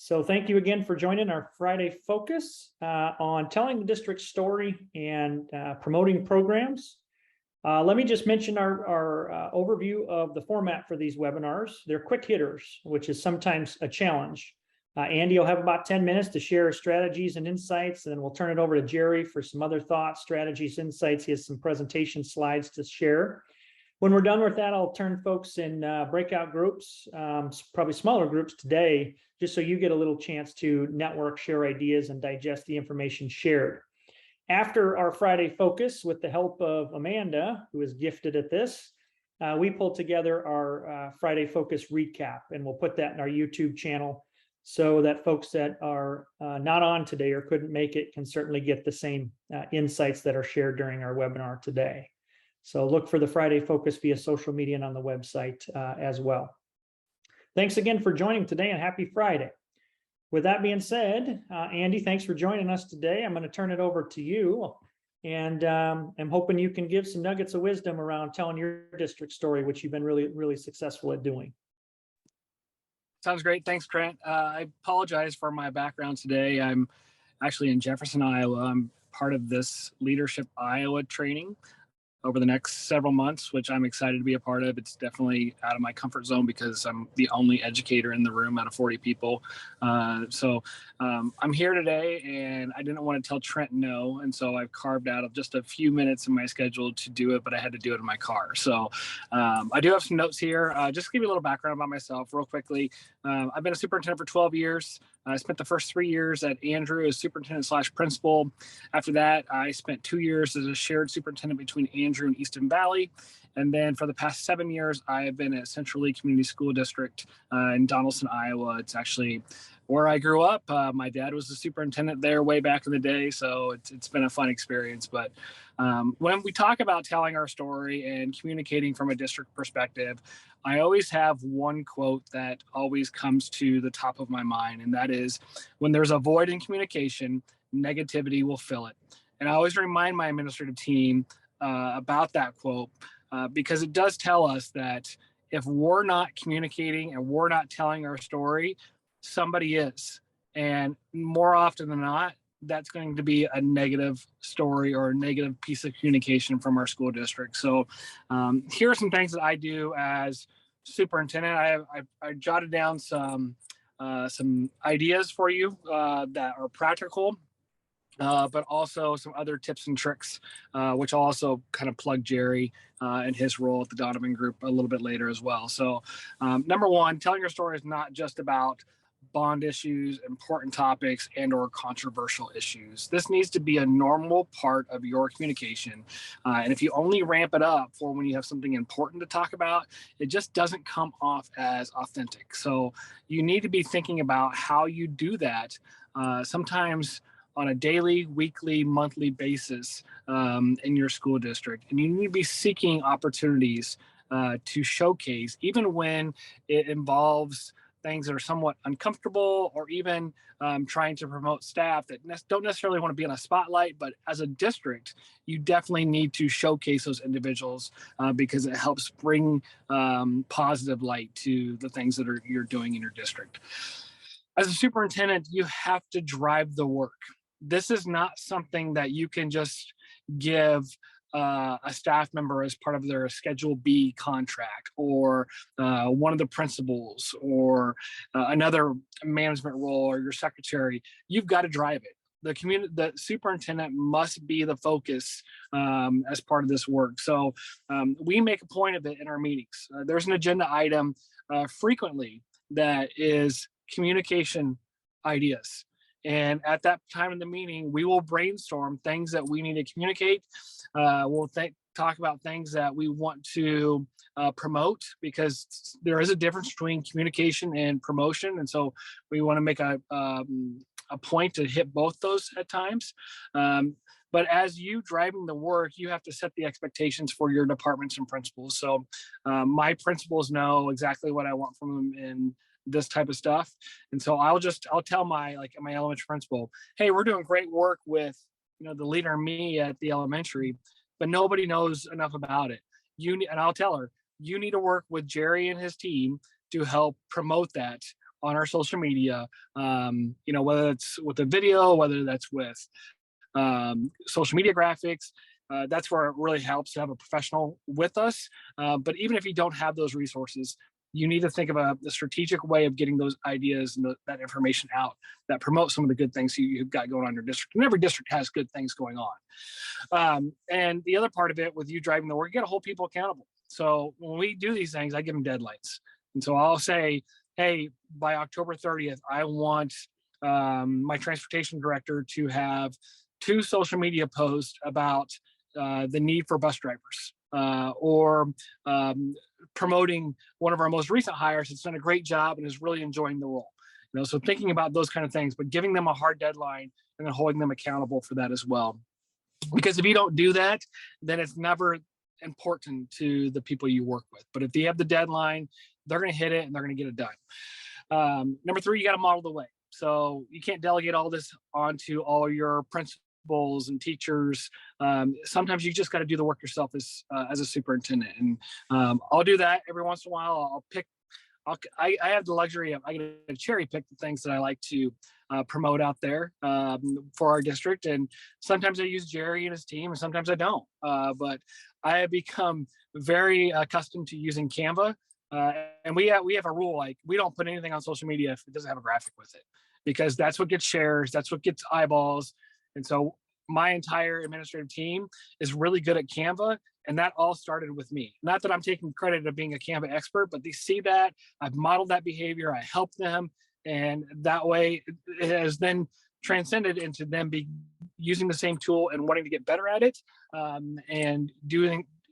So thank you again for joining our Friday Focus on telling the district story and promoting programs. Let me just mention our overview of the format for these webinars. They're quick hitters, which is sometimes a challenge. Andy will have about 10 minutes to share strategies and insights, and then we'll turn it over to Jerry for some other thoughts, strategies, insights. He has some presentation slides to share. When we're done with that, I'll turn folks in breakout groups, probably smaller groups today, just so you get a little chance to network, share ideas, and digest the information shared. After our Friday Focus, with the help of Amanda, who is gifted at this, we pulled together our Friday Focus recap, and we'll put that in our YouTube channel so that folks that are not on today or couldn't make it can certainly get the same insights that are shared during our webinar today. So look for the Friday Focus via social media and on the website as well. Thanks again for joining today, and happy Friday. With that being said, Andy, thanks for joining us today. I'm going to turn it over to you, and I'm hoping you can give some nuggets of wisdom around telling your district story, which you've been really successful at doing. Sounds great. Thanks, Trent. I apologize for my background today. I'm actually in Jefferson, Iowa. I'm part of this Leadership Iowa training over the next several months, which I'm excited to be a part of. It's definitely out of my comfort zone because I'm the only educator in the room out of 40 people. So I'm here today, and I didn't want to tell Trent no. And so I've carved out of just a few minutes in my schedule to do it, but I had to do it in my car. So I do have some notes here. Just to give you a little background about myself real quickly. I've been a superintendent for 12 years. I spent the first 3 years at Andrew as superintendent/principal. After that, I spent 2 years as a shared superintendent between Andrew and Easton Valley. And then for the past 7 years, I have been at Central Lee Community School District in Donaldson, Iowa. It's actually where I grew up. My dad was the superintendent there way back in the day, so it's been a fun experience. But when we talk about telling our story and communicating from a district perspective, I always have one quote that always comes to the top of my mind, and that is, when there's a void in communication, negativity will fill it. And I always remind my administrative team about that quote because it does tell us that if we're not communicating and we're not telling our story, somebody is. And more often than not, that's going to be a negative story or a negative piece of communication from our school district. So here are some things that I do as superintendent. I jotted down some ideas for you that are practical, but also some other tips and tricks, which I'll also kind of plug Jerry and his role at the Donovan Group a little bit later as well. So number one, telling your story is not just about bond issues, important topics, and or controversial issues. This needs to be a normal part of your communication. And if you only ramp it up for when you have something important to talk about, it just doesn't come off as authentic. So you need to be thinking about how you do that. Sometimes on a daily, weekly, monthly basis in your school district. And you need to be seeking opportunities to showcase, even when it involves things that are somewhat uncomfortable, or even trying to promote staff that don't necessarily want to be on a spotlight. But as a district, you definitely need to showcase those individuals because it helps bring positive light to the things that you're doing in your district. As a superintendent, you have to drive the work. This is not something that you can just give a staff member as part of their Schedule B contract, or one of the principals, or another management role, or your secretary. You've got to drive it. The superintendent must be the focus as part of this work. So we make a point of it in our meetings. There's an agenda item frequently that is communication ideas. And at that time in the meeting, we will brainstorm things that we need to communicate. We'll talk about things that we want to promote, because there is a difference between communication and promotion. And so we want to make a point to hit both those at times. But as you driving the work, you have to set the expectations for your departments and principals. So my principals know exactly what I want from them in this type of stuff. And so I'll tell my elementary principal, hey, we're doing great work with, the leader and me at the elementary, but nobody knows enough about it. And I'll tell her, you need to work with Jerry and his team to help promote that on our social media, whether it's with a video, whether that's with social media graphics. That's where it really helps to have a professional with us. But even if you don't have those resources, you need to think of a strategic way of getting those ideas and that information out that promote some of the good things you've got going on in your district. And every district has good things going on. And the other part of it with you driving the work, you got to hold people accountable. So when we do these things, I give them deadlines. And so I'll say, hey, by October 30th, I want my transportation director to have 2 social media posts about the need for bus drivers, or promoting one of our most recent hires that's done a great job and is really enjoying the role. So thinking about those kind of things, but giving them a hard deadline and then holding them accountable for that as well. Because if you don't do that, then it's never important to the people you work with. But if they have the deadline, they're going to hit it and they're going to get it done. Number 3, you got to model the way. So you can't delegate all this onto all your principals and teachers. Sometimes you just got to do the work yourself as a superintendent. And I'll do that every once in a while. I have the luxury of, I get to cherry pick the things that I like to promote out there for our district. And sometimes I use Jerry and his team, and sometimes I don't. But I have become very accustomed to using Canva. And we have a rule, like, we don't put anything on social media if it doesn't have a graphic with it, because that's what gets shares, that's what gets eyeballs. And so my entire administrative team is really good at Canva, and that all started with me. Not that I'm taking credit of being a Canva expert, but they see that I've modeled that behavior, I help them, and that way it has then transcended into them using the same tool and wanting to get better at it, and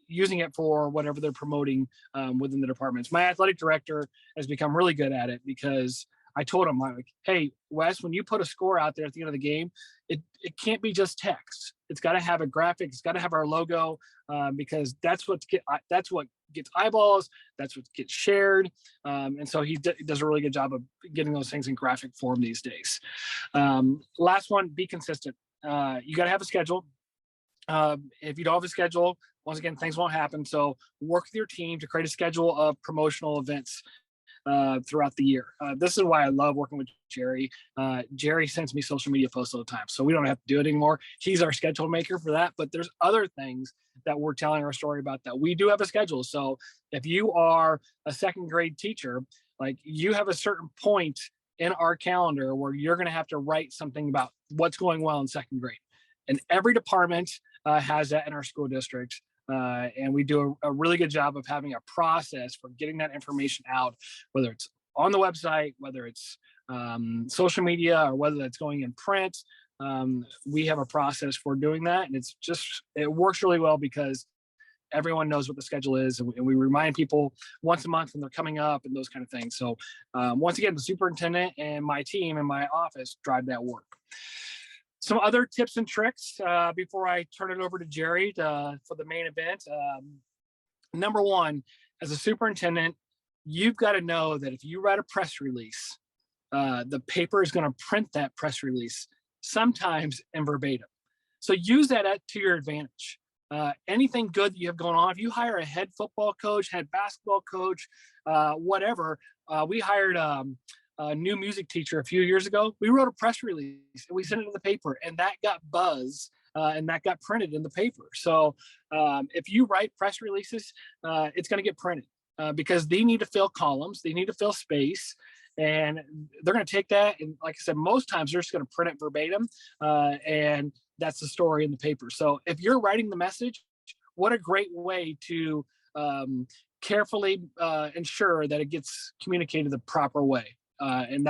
using it for whatever they're promoting within the departments. My athletic director has become really good at it, because I told him, like, hey, Wes, when you put a score out there at the end of the game, it can't be just text. It's got to have a graphic. It's got to have our logo, because that's what gets eyeballs. That's what gets shared. And so he does a really good job of getting those things in graphic form these days. Last one, be consistent. You got to have a schedule. If you don't have a schedule, once again, things won't happen. So work with your team to create a schedule of promotional events throughout the year. This is why I love working with Jerry. Jerry sends me social media posts all the time, so we don't have to do it anymore. He's our schedule maker for that. But there's other things that we're telling our story about that we do have a schedule. So if you are a 2nd grade teacher, like, you have a certain point in our calendar where you're going to have to write something about what's going well in 2nd grade. And every department has that in our school district. And we do a really good job of having a process for getting that information out, whether it's on the website, whether it's social media, or whether that's going in print. We have a process for doing that, and it works really well because everyone knows what the schedule is, and we remind people once a month when they're coming up and those kind of things. So once again, the superintendent and my team in my office drive that work. Some other tips and tricks before I turn it over to Jerry for the main event. Number 1, as a superintendent, you've got to know that if you write a press release, the paper is going to print that press release, sometimes in verbatim. So use that to your advantage. Anything good that you have going on, if you hire a head football coach, head basketball coach, whatever, we hired a new music teacher a few years ago. We wrote a press release and we sent it to the paper, and that got buzz, and that got printed in the paper. So if you write press releases, it's going to get printed because they need to fill columns, they need to fill space, and they're going to take that. And like I said, most times they're just going to print it verbatim, and that's the story in the paper. So if you're writing the message, what a great way to carefully ensure that it gets communicated the proper way. And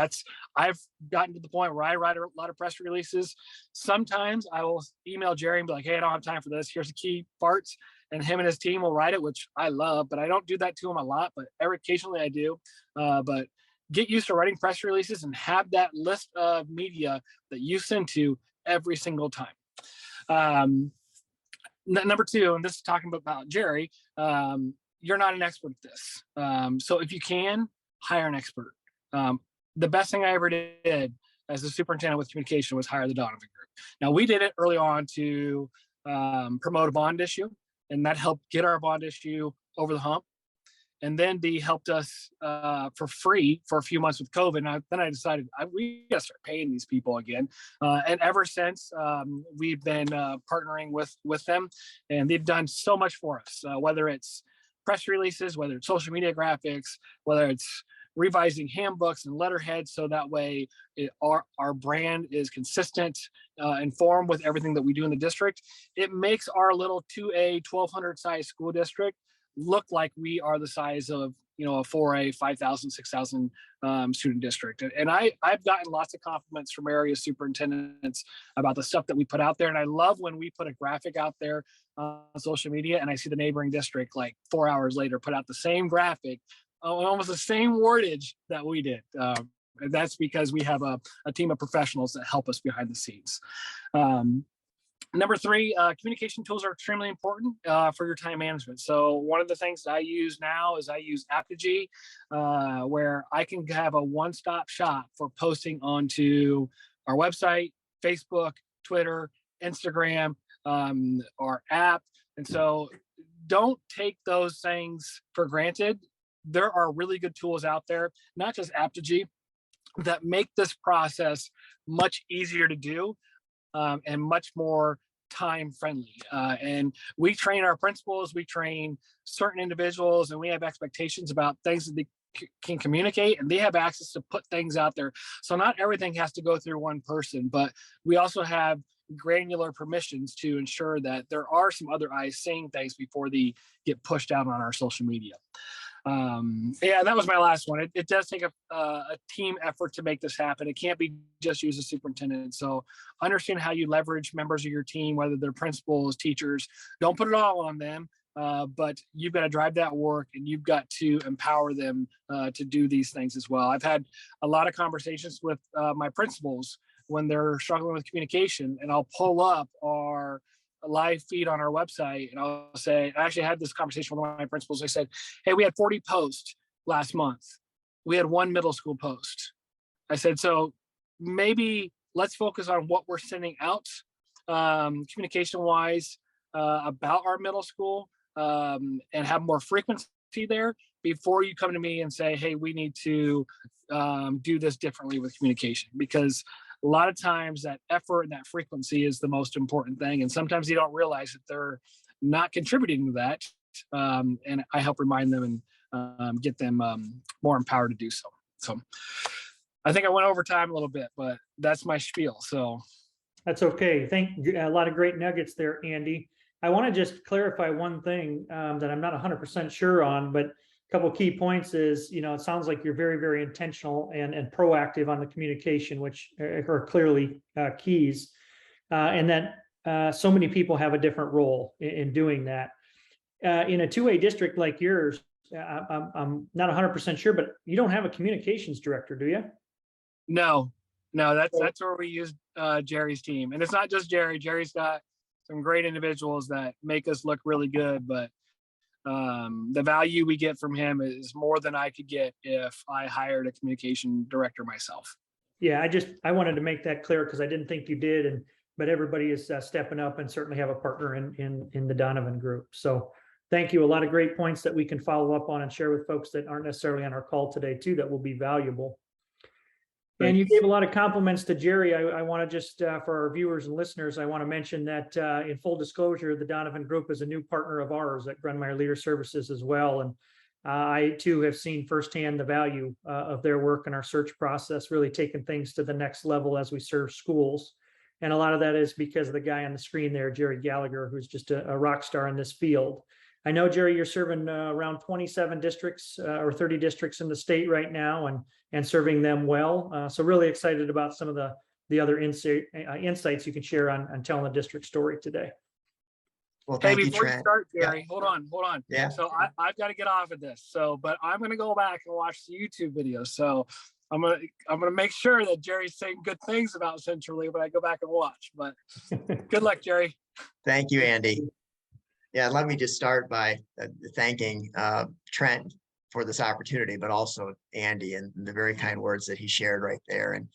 I've gotten to the point where I write a lot of press releases. Sometimes I will email Jerry and be like, hey, I don't have time for this. Here's the key parts. And him and his team will write it, which I love, but I don't do that to him a lot, but occasionally I do. But get used to writing press releases and have that list of media that you send to every single time. Number 2, and this is talking about Jerry, you're not an expert at this. So if you can, hire an expert. The best thing I ever did as a superintendent with communication was hire the Donovan Group. Now, we did it early on to promote a bond issue, and that helped get our bond issue over the hump. And then they helped us for free for a few months with COVID. And then I decided we got to start paying these people again. And ever since, we've been partnering with them, and they've done so much for us, whether it's press releases, whether it's social media graphics, whether it's revising handbooks and letterheads, so that way our brand is consistent, informed with everything that we do in the district. It makes our little 2A 1,200 size school district look like we are the size of, a 4A 5,000 6,000 student district. And I've gotten lots of compliments from area superintendents about the stuff that we put out there. And I love when we put a graphic out there on social media and I see the neighboring district like 4 hours later put out the same graphic, almost the same wordage that we did. And that's because we have a team of professionals that help us behind the scenes. Number three, communication tools are extremely important for your time management. So one of the things that I use now is I use Apogee, where I can have a one-stop shop for posting onto our website, Facebook, Twitter, Instagram, our app. And so don't take those things for granted. There are really good tools out there, not just Apogee, that make this process much easier to do. And much more time friendly. And we train our principals, we train certain individuals, and we have expectations about things that they can communicate, and they have access to put things out there. So not everything has to go through one person, but we also have granular permissions to ensure that there are some other eyes seeing things before they get pushed out on our social media. That was my last one. It does take a team effort to make this happen. It can't be just use a superintendent. So understand how you leverage members of your team, whether they're principals, teachers. Don't put it all on them, but you've got to drive that work, and you've got to empower them to do these things as well. I've had a lot of conversations with my principals when they're struggling with communication, and I'll pull up our live feed on our website, and I'll say, I actually had this conversation with one of my principals. I said, hey, we had 40 posts last month. We had one middle school post. I said, so maybe let's focus on what we're sending out communication wise about our middle school, and have more frequency there before you come to me and say, hey, we need to do this differently with communication. Because a lot of times that effort and that frequency is the most important thing. And sometimes you don't realize that they're not contributing to that. And I help remind them and get them more empowered to do so. So I think I went over time a little bit, but that's my spiel. So That's okay. A lot of great nuggets there, Andy. I want to just clarify one thing that I'm not 100% sure on, but couple of key points is, it sounds like you're very, very intentional and proactive on the communication, which are clearly keys. And that so many people have a different role in doing that. In a 2A district like yours, I'm not 100% sure, but you don't have a communications director, do you? No, that's where we use Jerry's team. And it's not just Jerry. Jerry's got some great individuals that make us look really good, but the value we get from him is more than I could get if I hired a communication director myself. Yeah, I wanted to make that clear because I didn't think you did, but everybody is stepping up and certainly have a partner in the Donovan Group. So thank you. A lot of great points that we can follow up on and share with folks that aren't necessarily on our call today too, that will be valuable. And you gave a lot of compliments to Jerry. I want to just, for our viewers and listeners, I want to mention that in full disclosure, the Donovan Group is a new partner of ours at Grunmeyer Leader Services as well. And I too have seen firsthand the value of their work in our search process, really taking things to the next level as we serve schools. And a lot of that is because of the guy on the screen there, Jerry Gallagher, who's just a rock star in this field. I know, Jerry, you're serving around 27 districts or 30 districts in the state right now, and serving them well. So really excited about some of the other insights you can share on telling the district story today. Well, thank you, before Trent. you start, Jerry, Yeah. hold on. Yeah. So I've got to get off of this. But I'm going to go back and watch the YouTube videos. So I'm gonna make sure that Jerry's saying good things about Centrally when I go back and watch. But good luck, Jerry. Thank you, Andy. Yeah, let me just start by thanking Trent for this opportunity, but also Andy and the very kind words that he shared right there. And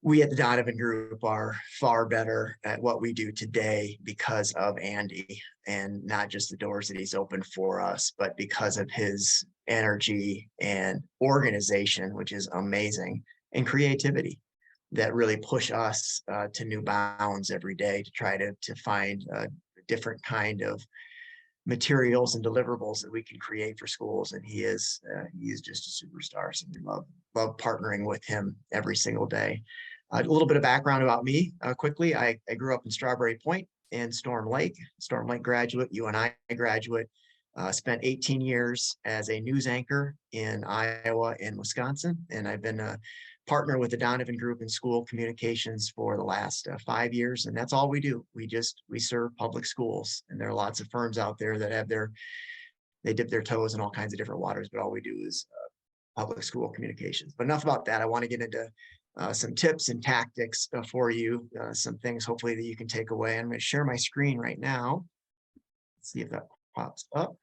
we at the Donovan Group are far better at what we do today because of Andy, and not just the doors that he's opened for us, but because of his energy and organization, which is amazing, and creativity that really push us to new bounds every day to try to find a different kind of materials and deliverables that we can create for schools. And he is just a superstar. So we love partnering with him every single day. A little bit of background about me quickly. I grew up in Strawberry Point and Storm Lake graduate, UNI graduate. Spent 18 years as a news anchor in Iowa and Wisconsin. And I've been a partner with the Donovan Group in school communications for the last 5 years. And that's all we do. We serve public schools. And there are lots of firms out there that have they dip their toes in all kinds of different waters, but all we do is public school communications. But enough about that. I want to get into some tips and tactics for you, some things hopefully that you can take away. I'm going to share my screen right now. Let's see if that pops up.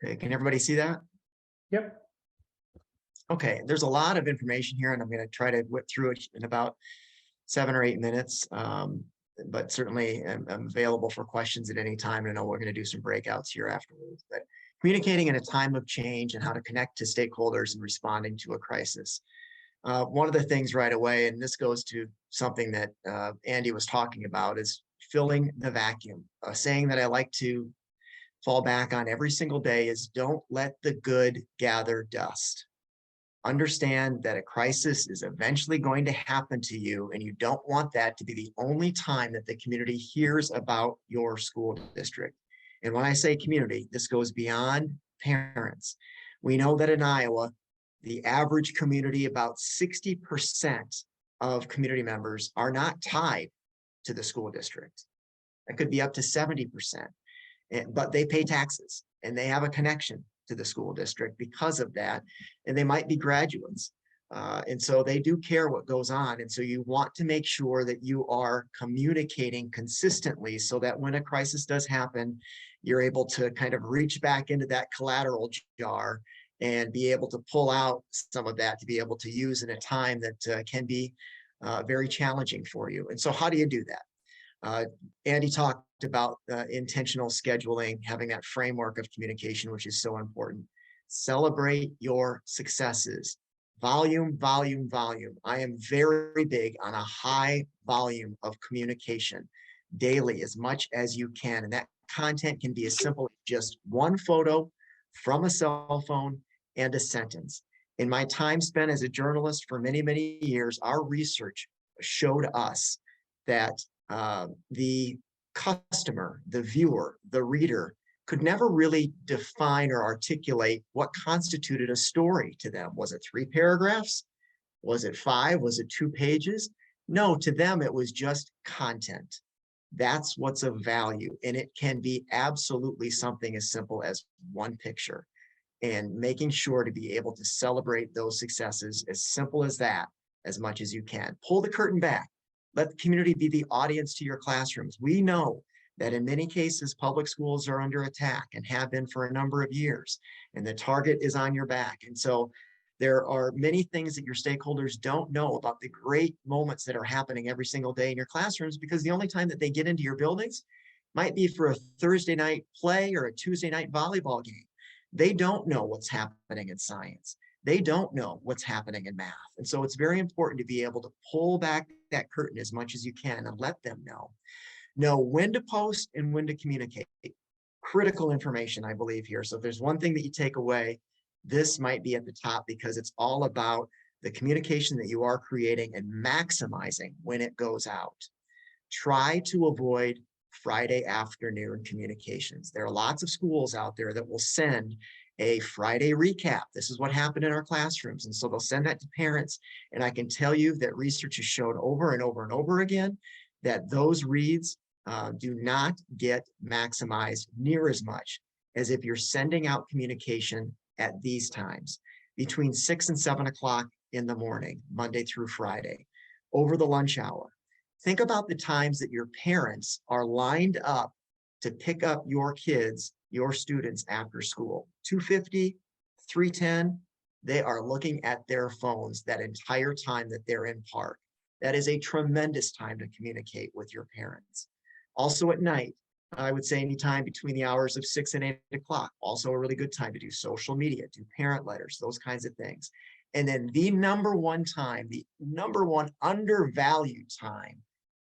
Okay, can everybody see that? Yep. Okay, there's a lot of information here, and I'm going to try to whip through it in about 7 or 8 minutes. But certainly I'm available for questions at any time. And I know we're going to do some breakouts here afterwards. But communicating in a time of change and how to connect to stakeholders and responding to a crisis. One of the things right away, and this goes to something that Andy was talking about, is filling the vacuum. A saying that I like to fall back on every single day is, don't let the good gather dust. Understand that a crisis is eventually going to happen to you, and you don't want that to be the only time that the community hears about your school district. And when I say community, this goes beyond parents. We know that in Iowa, the average community, about 60% of community members are not tied to the school district. That could be up to 70%, but they pay taxes and they have a connection to the school district because of that. And they might be graduates. And so they do care what goes on. And so you want to make sure that you are communicating consistently so that when a crisis does happen, you're able to kind of reach back into that collateral jar and be able to pull out some of that to be able to use in a time that can be very challenging for you. And so how do you do that? Andy talked about intentional scheduling, having that framework of communication, which is so important. Celebrate your successes. Volume, volume, volume. I am very big on a high volume of communication daily, as much as you can. And that content can be as simple as just one photo from a cell phone and a sentence. In my time spent as a journalist for many, many years, our research showed us that the customer, the viewer, the reader could never really define or articulate what constituted a story to them. Was it 3 paragraphs? Was it 5? Was it 2 pages? No, to them, it was just content. That's what's of value. And it can be absolutely something as simple as one picture, and making sure to be able to celebrate those successes, as simple as that, as much as you can. Pull the curtain back. Let the community be the audience to your classrooms. We know that in many cases, public schools are under attack and have been for a number of years, and the target is on your back. And so there are many things that your stakeholders don't know about the great moments that are happening every single day in your classrooms, because the only time that they get into your buildings might be for a Thursday night play or a Tuesday night volleyball game. They don't know what's happening in science. They don't know what's happening in math. And so it's very important to be able to pull back that curtain as much as you can and let them know when to post and when to communicate. Critical information, I believe, here. So if there's one thing that you take away, this might be at the top, because it's all about the communication that you are creating and maximizing when it goes out. Try to avoid Friday afternoon communications. There are lots of schools out there that will send a Friday recap. This is what happened in our classrooms. And so they'll send that to parents. And I can tell you that research has shown over and over and over again that those reads do not get maximized near as much as if you're sending out communication at these times, between 6 and 7 o'clock in the morning, Monday through Friday, over the lunch hour. Think about the times that your parents are lined up to pick up your kids, your students after school. 2:50, 3:10, they are looking at their phones that entire time that they're in park. That is a tremendous time to communicate with your parents. Also at night, I would say anytime between the hours of 6 and 8 o'clock, also a really good time to do social media, do parent letters, those kinds of things. And then the number one time, the number one undervalued time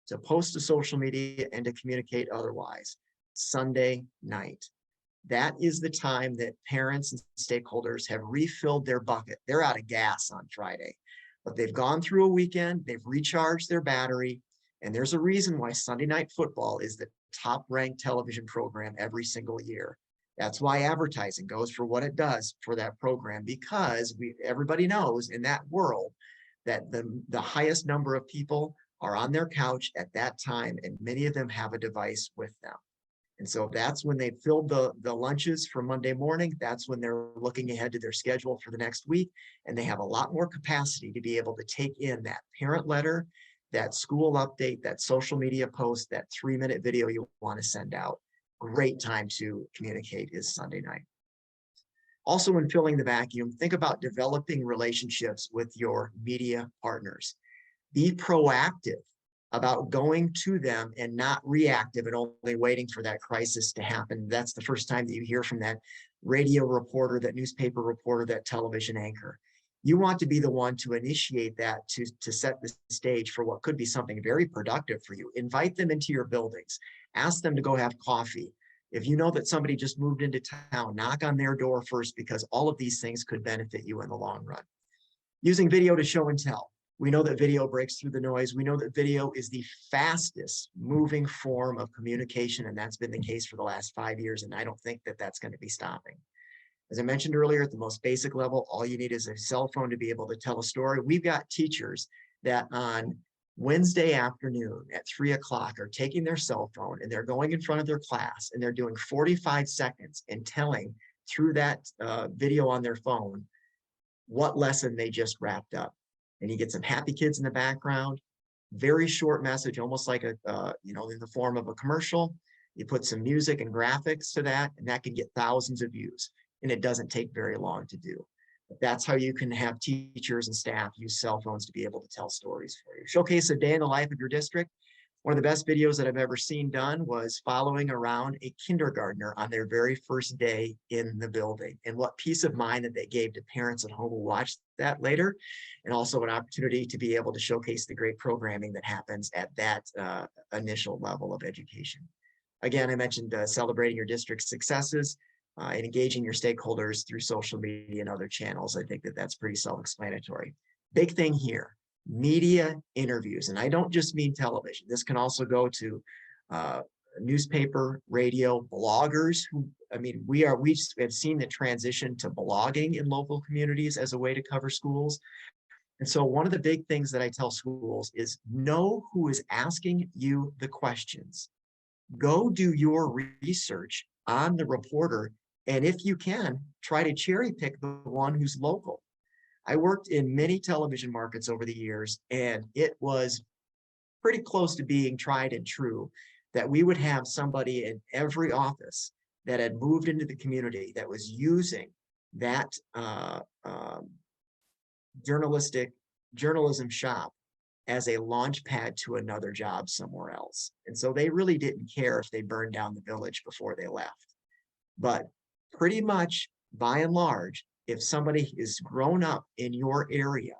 to post to social media and to communicate otherwise, Sunday night. That is the time that parents and stakeholders have refilled their bucket. They're out of gas on Friday, but they've gone through a weekend, they've recharged their battery, and there's a reason why Sunday Night Football is the top ranked television program every single year. That's why advertising goes for what it does for that program, because everybody knows in that world that the highest number of people are on their couch at that time, and many of them have a device with them. And so that's when they filled the lunches for Monday morning. That's when they're looking ahead to their schedule for the next week. And they have a lot more capacity to be able to take in that parent letter, that school update, that social media post, that 3-minute video you want to send out. Great time to communicate is Sunday night. Also, when filling the vacuum, think about developing relationships with your media partners. Be proactive about going to them and not reactive and only waiting for that crisis to happen. That's the first time that you hear from that radio reporter, that newspaper reporter, that television anchor. You want to be the one to initiate that, to set the stage for what could be something very productive for you. Invite them into your buildings. Ask them to go have coffee. If you know that somebody just moved into town, knock on their door first, because all of these things could benefit you in the long run. Using video to show and tell. We know that video breaks through the noise. We know that video is the fastest moving form of communication, and that's been the case for the last 5 years, and I don't think that that's going to be stopping. As I mentioned earlier, at the most basic level, all you need is a cell phone to be able to tell a story. We've got teachers that on Wednesday afternoon at 3 o'clock are taking their cell phone and they're going in front of their class and they're doing 45 seconds and telling through that video on their phone what lesson they just wrapped up. And you get some happy kids in the background, very short message, almost like in the form of a commercial. You put some music and graphics to that, and that can get thousands of views. And it doesn't take very long to do. But that's how you can have teachers and staff use cell phones to be able to tell stories for you. Showcase a day in the life of your district. One of the best videos that I've ever seen done was following around a kindergartner on their very first day in the building, and what peace of mind that they gave to parents at home who watched that later, and also an opportunity to be able to showcase the great programming that happens at that initial level of education. Again, I mentioned celebrating your district's successes and engaging your stakeholders through social media and other channels. I think that that's pretty self-explanatory. Big thing here. Media interviews, and I don't just mean television. This can also go to newspaper, radio, bloggers. We have seen the transition to blogging in local communities as a way to cover schools. And so one of the big things that I tell schools is know who is asking you the questions. Go do your research on the reporter, and if you can, try to cherry pick the one who's local. I worked in many television markets over the years, and it was pretty close to being tried and true that we would have somebody in every office that had moved into the community that was using that journalism shop as a launch pad to another job somewhere else. And so they really didn't care if they burned down the village before they left. But pretty much, by and large, if somebody is grown up in your area,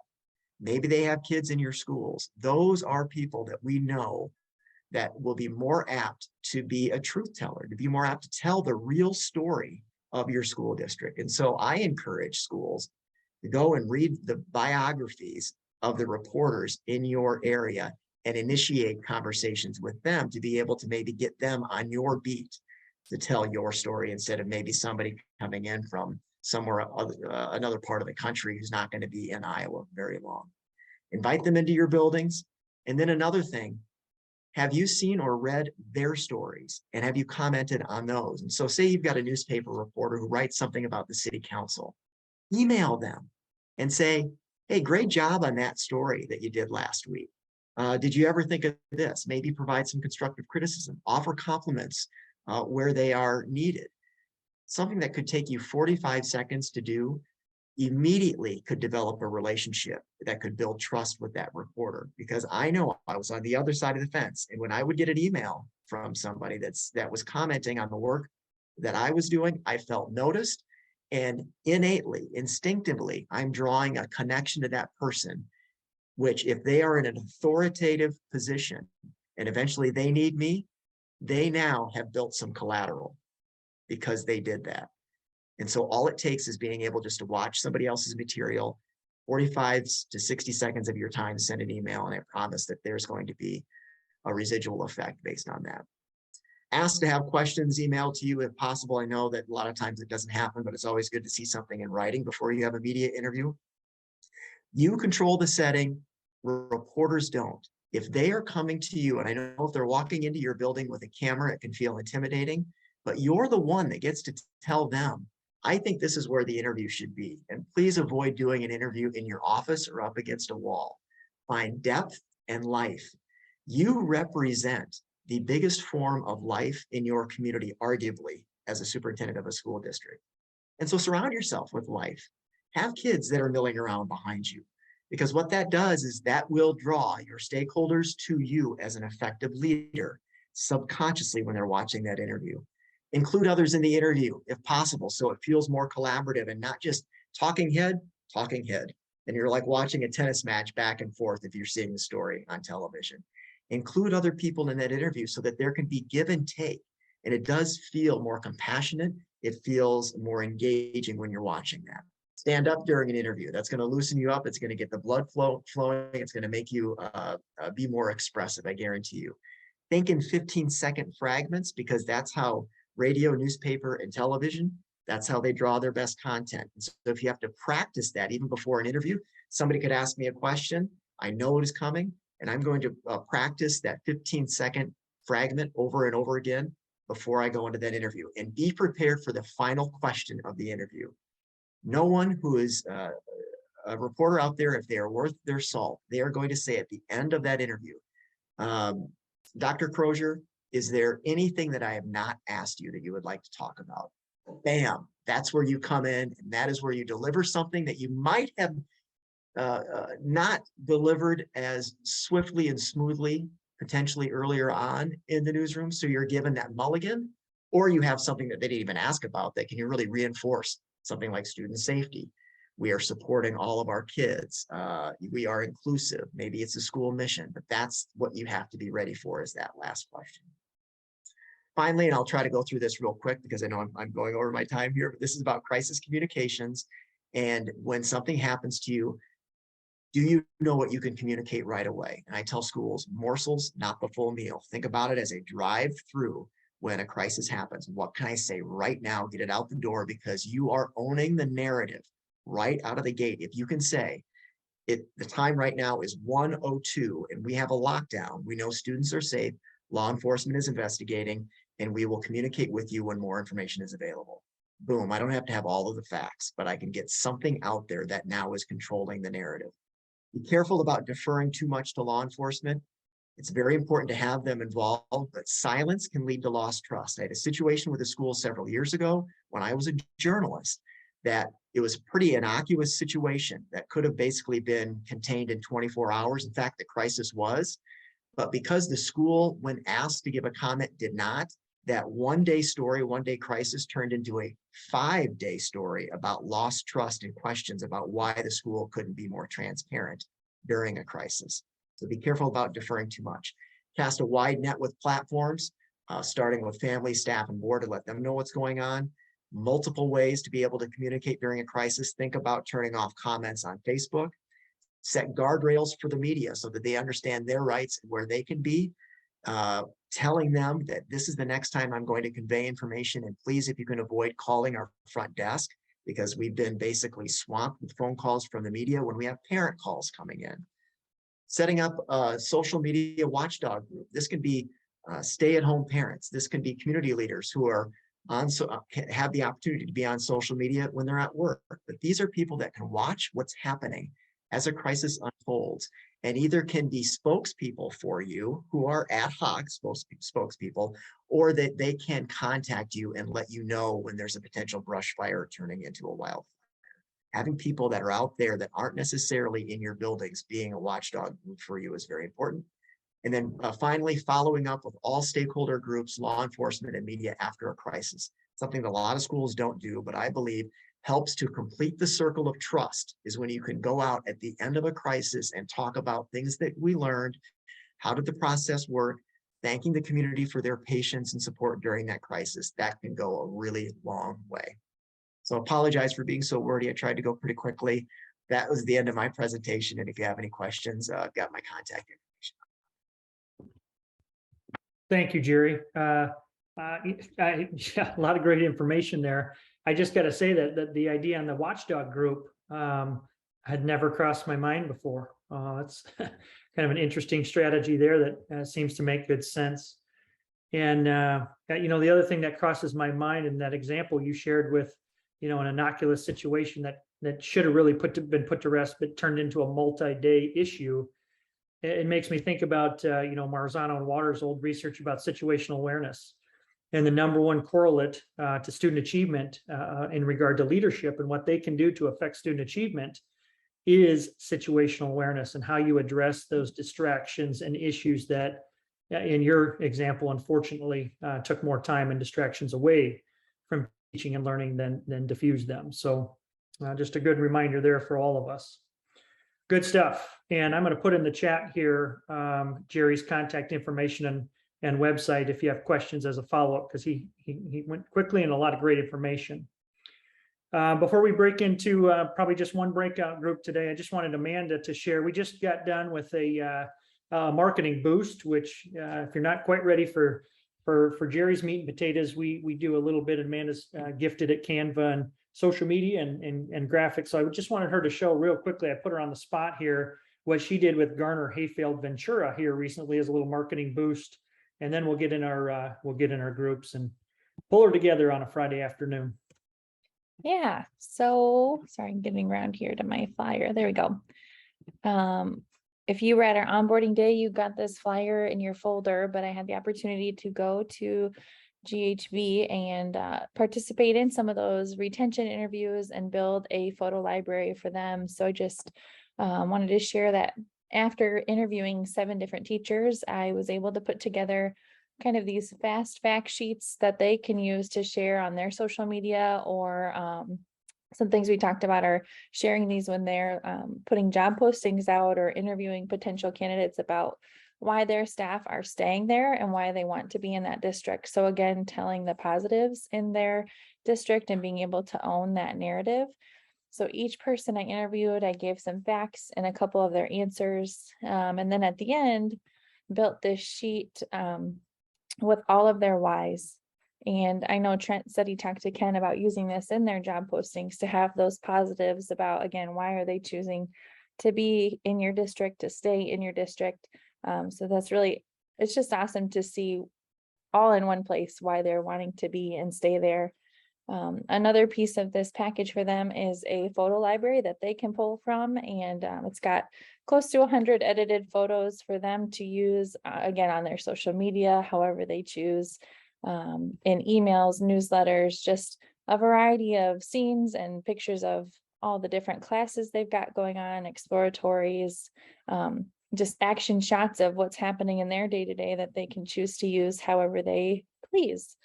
maybe they have kids in your schools, those are people that we know that will be more apt to be a truth teller, to be more apt to tell the real story of your school district. And so I encourage schools to go and read the biographies of the reporters in your area and initiate conversations with them to be able to maybe get them on your beat to tell your story, instead of maybe somebody coming in from somewhere, another part of the country who's not going to be in Iowa very long. Invite them into your buildings. And then another thing, have you seen or read their stories, and have you commented on those? And so say you've got a newspaper reporter who writes something about the city council, email them and say, hey, great job on that story that you did last week. Did you ever think of this? Maybe provide some constructive criticism, offer compliments where they are needed. Something that could take you 45 seconds to do immediately could develop a relationship that could build trust with that reporter. Because I know I was on the other side of the fence. And when I would get an email from somebody that was commenting on the work that I was doing, I felt noticed. And innately, instinctively, I'm drawing a connection to that person, which if they are in an authoritative position and eventually they need me, they now have built some collateral because they did that. And so all it takes is being able just to watch somebody else's material, 45 to 60 seconds of your time, send an email, and I promise that there's going to be a residual effect based on that. Ask to have questions emailed to you if possible. I know that a lot of times it doesn't happen, but it's always good to see something in writing before you have a media interview. You control the setting, reporters don't. If they are coming to you, and I know if they're walking into your building with a camera, it can feel intimidating, but you're the one that gets to tell them, I think this is where the interview should be. And please avoid doing an interview in your office or up against a wall. Find depth and life. You represent the biggest form of life in your community, arguably, as a superintendent of a school district. And so surround yourself with life. Have kids that are milling around behind you, because what that does is that will draw your stakeholders to you as an effective leader subconsciously when they're watching that interview. Include others in the interview if possible, so it feels more collaborative and not just talking head. And you're like watching a tennis match back and forth if you're seeing the story on television. Include other people in that interview so that there can be give and take. And it does feel more compassionate. It feels more engaging when you're watching that. Stand up during an interview. That's going to loosen you up. It's going to get the blood flowing. It's going to make you be more expressive, I guarantee you. Think in 15-second fragments, because that's how radio, newspaper, and television, that's how they draw their best content. And so if you have to practice that even before an interview, somebody could ask me a question. I know it is coming, and I'm going to practice that 15-second fragment over and over again before I go into that interview. And be prepared for the final question of the interview. No one who is a reporter out there, if they are worth their salt, they are going to say at the end of that interview, Dr. Croizer, is there anything that I have not asked you that you would like to talk about? Bam, that's where you come in, and that is where you deliver something that you might have not delivered as swiftly and smoothly, potentially earlier on in the newsroom. So you're given that mulligan, or you have something that they didn't even ask about that can you really reinforce something like student safety. We are supporting all of our kids. We are inclusive. Maybe it's a school mission, but that's what you have to be ready for, is that last question. Finally, and I'll try to go through this real quick because I know I'm going over my time here, but this is about crisis communications. And when something happens to you, do you know what you can communicate right away? And I tell schools, morsels, not the full meal. Think about it as a drive-through when a crisis happens. What can I say right now? Get it out the door, because you are owning the narrative right out of the gate. If you can say, the time right now is 1:02 and we have a lockdown. We know students are safe. Law enforcement is investigating, and we will communicate with you when more information is available. Boom. I don't have to have all of the facts, but I can get something out there that now is controlling the narrative. Be careful about deferring too much to law enforcement. It's very important to have them involved, but silence can lead to lost trust. I had a situation with a school several years ago when I was a journalist that it was a pretty innocuous situation that could have basically been contained in 24 hours. In fact, the crisis was, but because the school, when asked to give a comment, did not, that one-day story, one-day crisis turned into a 5-day story about lost trust and questions about why the school couldn't be more transparent during a crisis. So be careful about deferring too much. Cast a wide net with platforms, starting with family, staff, and board to let them know what's going on. Multiple ways to be able to communicate during a crisis. Think about turning off comments on Facebook. Set guardrails for the media so that they understand their rights and where they can be. Telling them that this is the next time I'm going to convey information, and please, if you can avoid calling our front desk, because we've been basically swamped with phone calls from the media when we have parent calls coming in. Setting up a social media watchdog group. This can be stay-at-home parents. This can be community leaders who are have the opportunity to be on social media when they're at work. But these are people that can watch what's happening as a crisis unfolds, and either can be spokespeople for you, who are ad hoc spokespeople, or that they can contact you and let you know when there's a potential brush fire turning into a wildfire. having people that are out there that aren't necessarily in your buildings being a watchdog group for you is very important. And then finally, following up with all stakeholder groups, law enforcement, and media after a crisis, something that a lot of schools don't do, but I believe helps to complete the circle of trust is when you can go out at the end of a crisis and talk about things that we learned. How did the process work? Thanking the community for their patience and support during that crisis. That can go a really long way. So apologize for being so wordy. I tried to go pretty quickly. That was the end of my presentation. And if you have any questions, I've got my contact information. Thank you, Jerry. Yeah, a lot of great information there. I just got to say that the idea on the watchdog group had never crossed my mind before. It's kind of an interesting strategy there that seems to make good sense. And the other thing that crosses my mind in that example you shared with, an innocuous situation that should have really been put to rest, but turned into a multi-day issue. It makes me think about, Marzano and Waters' old research about situational awareness and the number one correlate to student achievement in regard to leadership and what they can do to affect student achievement is situational awareness and how you address those distractions and issues that, in your example, unfortunately, took more time and distractions away from teaching and learning than diffuse them. So just a good reminder there for all of us. Good stuff. And I'm going to put in the chat here Jerry's contact information and website if you have questions as a follow-up, because he went quickly and a lot of great information. Before we break into probably just one breakout group today, I just wanted Amanda to share. We just got done with a marketing boost, which if you're not quite ready for Jerry's meat and potatoes, we do a little bit. Amanda's gifted at Canva and social media and graphics. So I just wanted her to show real quickly. I put her on the spot here, what she did with Garner Hayfield Ventura here recently as a little marketing boost. And then we'll get in our groups and pull her together on a Friday afternoon. Yeah, so sorry, I'm getting around here to my flyer. There we go. If you were at our onboarding day, you got this flyer in your folder, but I had the opportunity to go to GHB and participate in some of those retention interviews and build a photo library for them. So I just wanted to share that after interviewing 7 different teachers, I was able to put together kind of these fast fact sheets that they can use to share on their social media, or some things we talked about are sharing these when they're putting job postings out or interviewing potential candidates about why their staff are staying there and why they want to be in that district. So again, telling the positives in their district and being able to own that narrative. So each person I interviewed, I gave some facts and a couple of their answers. And then at the end, built this sheet with all of their whys. And I know Trent said he talked to Ken about using this in their job postings to have those positives about, again, why are they choosing to be in your district, to stay in your district. So that's really, it's just awesome to see all in one place why they're wanting to be and stay there. Another piece of this package for them is a photo library that they can pull from, and it's got close to 100 edited photos for them to use again on their social media, however they choose, in emails, newsletters, just a variety of scenes and pictures of all the different classes they've got going on, exploratories, just action shots of what's happening in their day-to-day that they can choose to use however they please.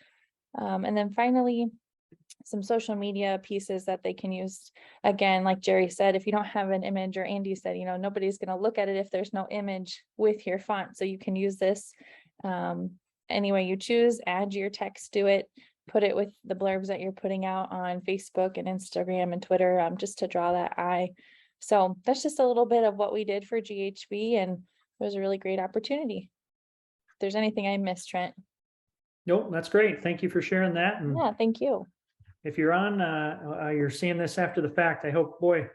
And then finally, some social media pieces that they can use. Again, like Jerry said, if you don't have an image, or Andy said, nobody's going to look at it if there's no image with your font. So you can use this any way you choose, add your text to it, put it with the blurbs that you're putting out on Facebook and Instagram and Twitter, just to draw that eye. So that's just a little bit of what we did for GHB, and it was a really great opportunity. If there's anything I missed, Trent. Nope, that's great. Thank you for sharing that. And yeah, thank you. If you're on, you're seeing this after the fact, I hope, boy,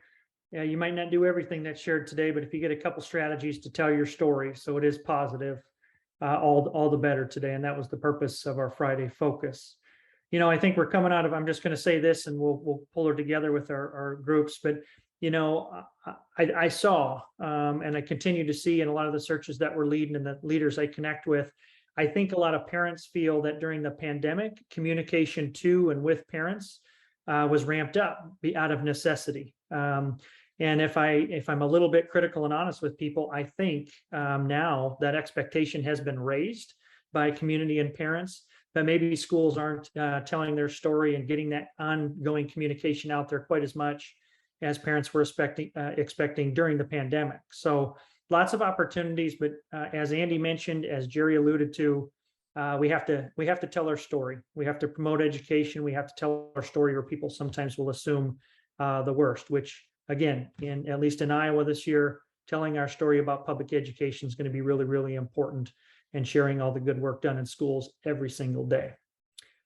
yeah, you might not do everything that's shared today, but if you get a couple strategies to tell your story, so it is positive, all the better today. And that was the purpose of our Friday focus. I think we're coming out of, I'm just going to say this and we'll pull her together with our groups, but I saw, and I continue to see in a lot of the searches that we're leading and the leaders I connect with, I think a lot of parents feel that during the pandemic, communication to and with parents was ramped up out of necessity. And if I'm a little bit critical and honest with people, I think now that expectation has been raised by community and parents, but maybe schools aren't telling their story and getting that ongoing communication out there quite as much as parents were expecting during the pandemic. So lots of opportunities, but as Andy mentioned, as Jerry alluded to, we have to tell our story. We have to promote education. We have to tell our story, or people sometimes will assume the worst, which again, at least in Iowa this year, telling our story about public education is going to be really, really important, and sharing all the good work done in schools every single day.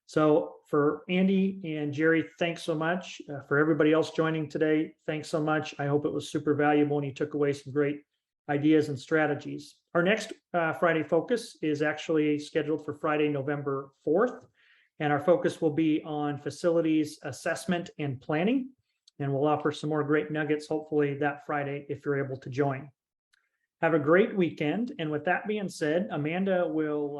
So for Andy and Jerry, thanks so much. For everybody else joining today, thanks so much. I hope it was super valuable and you took away some great ideas and strategies. Our next Friday Focus is actually scheduled for Friday, November 4th. And our focus will be on facilities assessment and planning. And we'll offer some more great nuggets, hopefully that Friday, if you're able to join. Have a great weekend. And with that being said, Amanda will